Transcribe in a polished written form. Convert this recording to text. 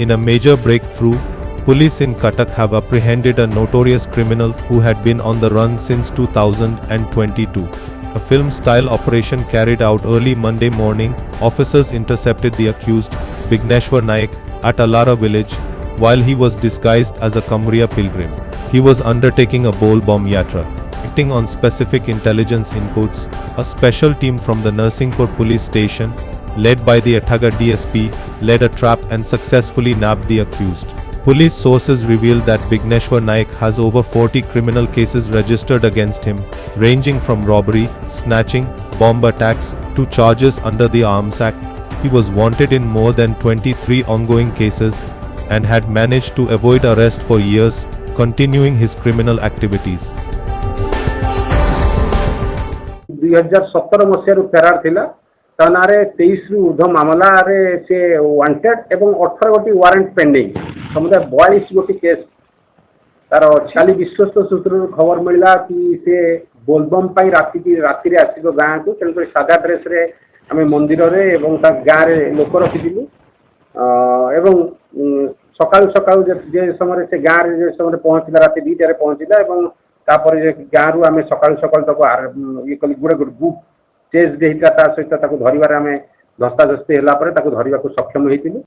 In a major breakthrough, police in Cuttack have apprehended a notorious criminal who had been on the run since 2022. A film-style operation carried out early Monday morning, officers intercepted the accused, Bigneshwar Naik, at Alara village, while he was disguised as a Kamriya pilgrim. He was undertaking a Bol Bom Yatra. Acting on specific intelligence inputs, a special team from the Narsingpur police station, led by the Athagar DSP, led a trap and successfully nabbed the accused. Police sources revealed that Bigneshwar Naik has over 40 criminal cases registered against him, ranging from robbery, snatching, bomb attacks, to charges under the Arms Act. He was wanted in more than 23 ongoing cases and had managed to avoid arrest for years, continuing his criminal activities. 2017 मसीह फेरार थिला तानारे 23 रु ऊर्ध्व मामला रे से wanted एवं 18 गोटी warrant pending समुदाय 42 गोटी केस तार छाली विश्वस्त सूत्र खबर मिलला कि से बोलबम पाई राति रे आसीबो गां को तेनकर सादा ड्रेस रे हमें मंदिर रे एवं ता गां रे लोक रखिदिलु एवं सकाल सकाल जे समय से गां रे जे समय पहुंचला राति 2 रे पहुंचला एवं तापर गां रु आमे सकाल सकाल तको ये कली गुडे ग्रुप चेज देहिता ता सहित ताको धरिबार आमे धस्ताधस्ती होला परे ताको धरिबा को सक्षम हेतिलु।